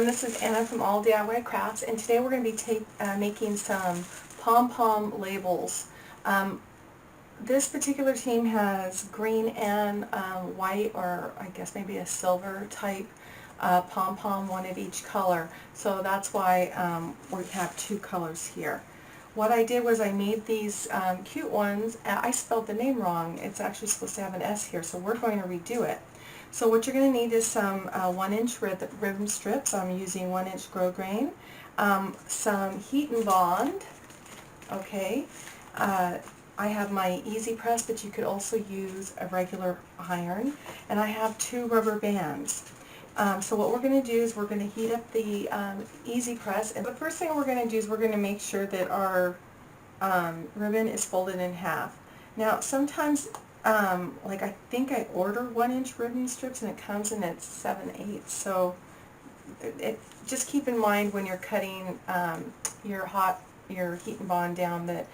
everyone, this is Anna from All DIY Crafts, and today we're going to be making some Pom Pom labels. This particular team has green and white, or I guess maybe a silver type Pom Pom, one of each color. So that's why we have two colors here. What I did was I made these cute ones. I spelled the name wrong. It's actually supposed to have an S here, so we're going to redo it. So what you're going to need is some 1-inch ribbon strips. I'm using 1-inch grosgrain, some heat and bond. Okay, I have my easy press, but you could also use a regular iron, and I have 2 rubber bands. So what we're going to do is we're going to heat up the easy press, and the first thing we're going to do is we're going to make sure that our ribbon is folded in half. Now sometimes like I think I order 1-inch ribbon strips and it comes in at 7/8, so just keep in mind when you're cutting your heat and bond down that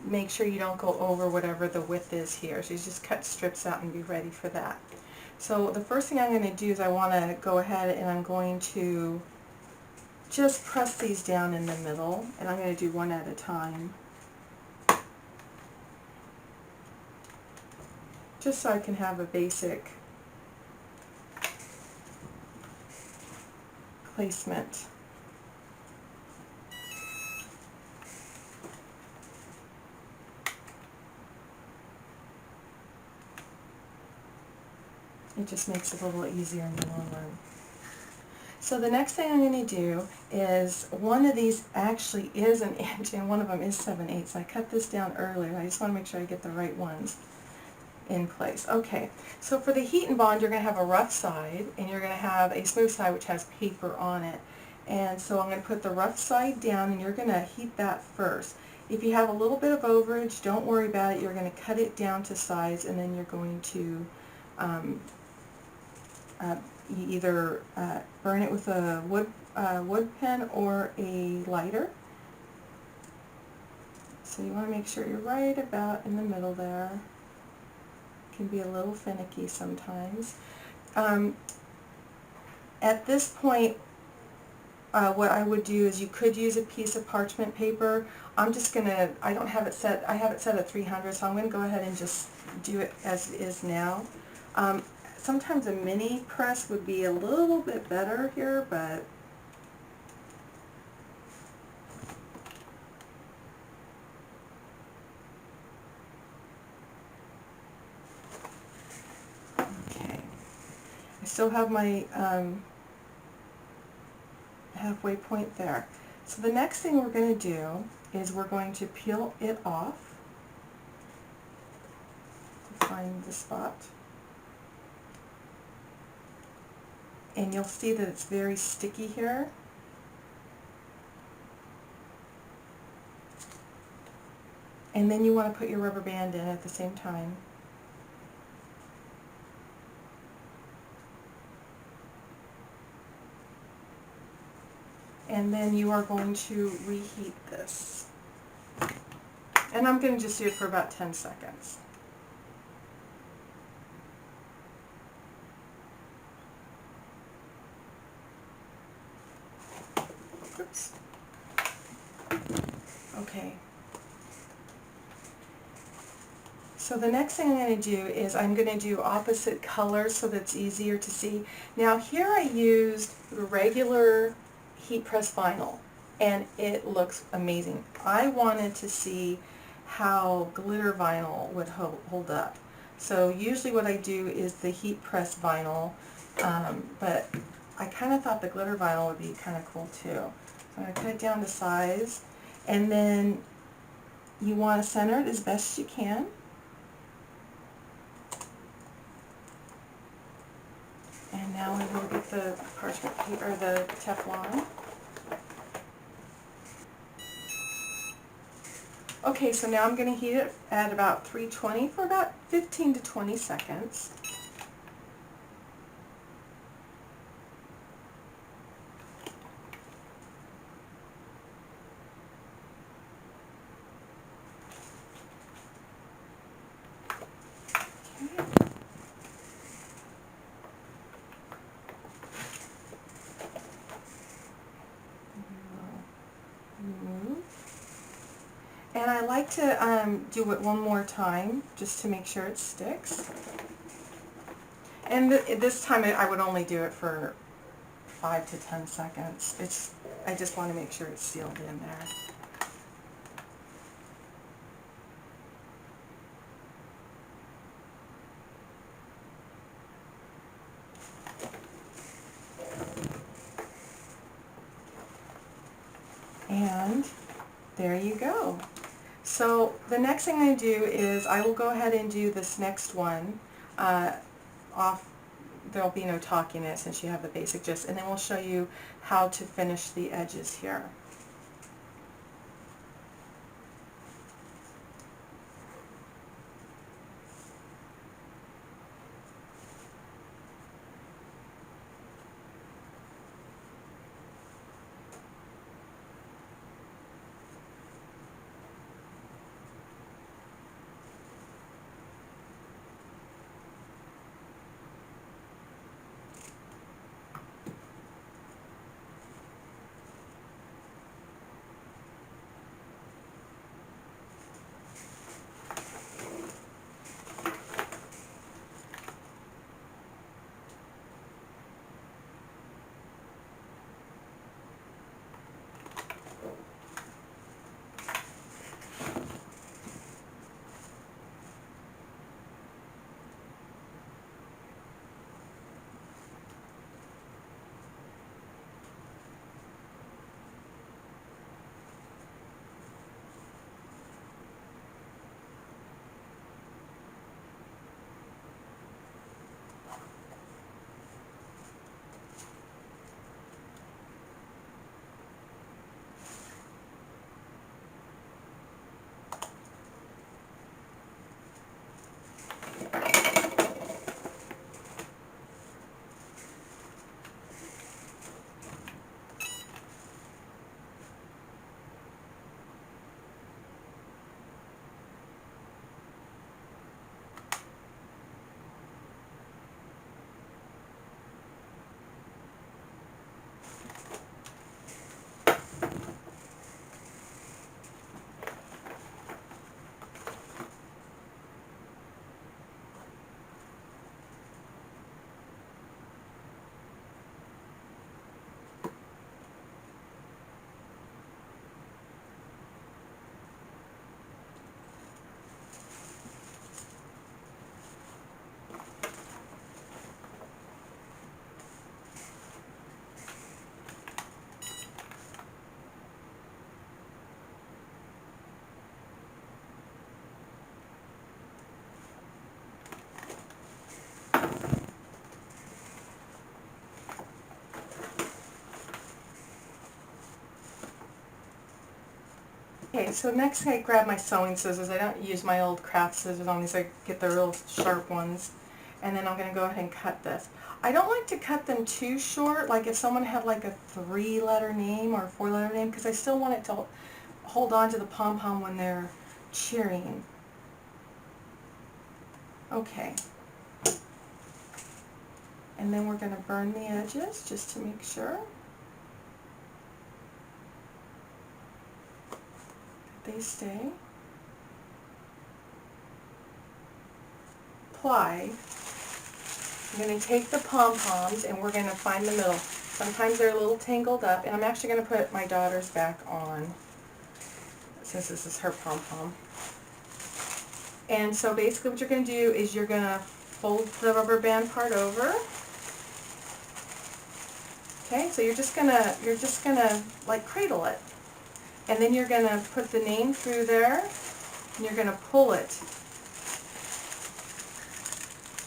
make sure you don't go over whatever the width is here. So you just cut strips out and be ready for that. So the first thing I'm going to do is I want to go ahead and I'm going to just press these down in the middle, and I'm going to do one at a time, just so I can have a basic placement. It just makes it a little easier in the long run. So the next thing I'm going to do is, one of these actually is an inch and one of them is 7/8. So I cut this down earlier. I just want to make sure I get the right ones in place. Okay, so for the heat and bond, you're going to have a rough side and you're going to have a smooth side which has paper on it. And so I'm going to put the rough side down and you're going to heat that first. If you have a little bit of overage, don't worry about it. You're going to cut it down to size, and then you're going to you either burn it with a wood pen or a lighter. So you want to make sure you're right about in the middle there. It can be a little finicky sometimes. At this point, what I would do is you could use a piece of parchment paper. I'm just going to, I have it set at 300, so I'm going to go ahead and just do it as is now. Sometimes a mini press would be a little bit better here, but okay. I still have my halfway point there. So the next thing we're going to do is we're going to peel it off to find the spot. And you'll see that it's very sticky here. And then you want to put your rubber band in at the same time. And then you are going to reheat this. And I'm going to just do it for about 10 seconds. Oops. Okay. So the next thing I'm going to do is I'm going to do opposite colors so that it's easier to see. Now here I used regular heat press vinyl and it looks amazing. I wanted to see how glitter vinyl would hold up. So usually what I do is the heat press vinyl, but I kind of thought the glitter vinyl would be kind of cool too. So I'm going to cut it down to size, and then you want to center it as best as you can. And now we will get the parchment paper, or the Teflon. Okay, so now I'm going to heat it at about 320 for about 15 to 20 seconds. And I like to do it one more time just to make sure it sticks. And this time I would only do it for 5 to 10 seconds. I just want to make sure it's sealed in there. And there you go. So the next thing I do is I will go ahead and do this next one off. There'll be no talking in it since you have the basic gist, and then we'll show you how to finish the edges here. Okay, so next I grab my sewing scissors. I don't use my old craft scissors on these. I get the real sharp ones. And then I'm going to go ahead and cut this. I don't like to cut them too short, like if someone had like a 3-letter name or a 4-letter name, because I still want it to hold on to the pom-pom when they're cheering. Okay. And then we're going to burn the edges just to make sure that they stay. Apply. I'm going to take the pom-poms and we're going to find the middle. Sometimes they're a little tangled up, and I'm actually going to put my daughter's back on since this is her pom-pom. And so basically what you're going to do is you're going to fold the rubber band part over. Okay, so you're just gonna like cradle it. And then you're going to put the name through there, and you're going to pull it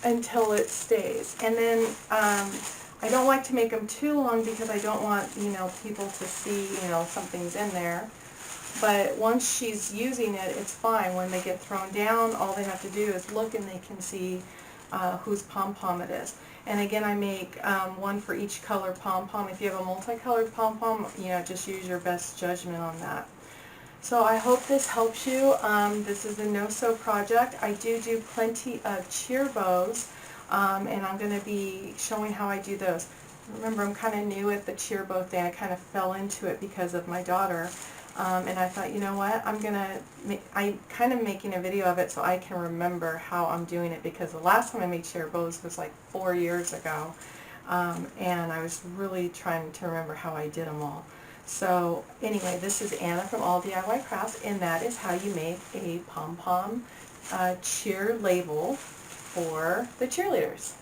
until it stays. And then I don't like to make them too long because I don't want, people to see, something's in there. But once she's using it, it's fine. When they get thrown down, all they have to do is look and they can see whose pom-pom it is. And again, I make one for each color pom-pom. If you have a multicolored pom-pom, just use your best judgment on that. So I hope this helps you. This is a no-sew project. I do plenty of cheer bows, and I'm going to be showing how I do those. Remember, I'm kind of new at the cheer bow thing. I kind of fell into it because of my daughter. And I thought, you know what, I'm kind of making a video of it so I can remember how I'm doing it, because the last time I made cheer bows was like 4 years ago, and I was really trying to remember how I did them all. So anyway, this is Anna from All DIY Crafts, and that is how you make a pom-pom cheer label for the cheerleaders.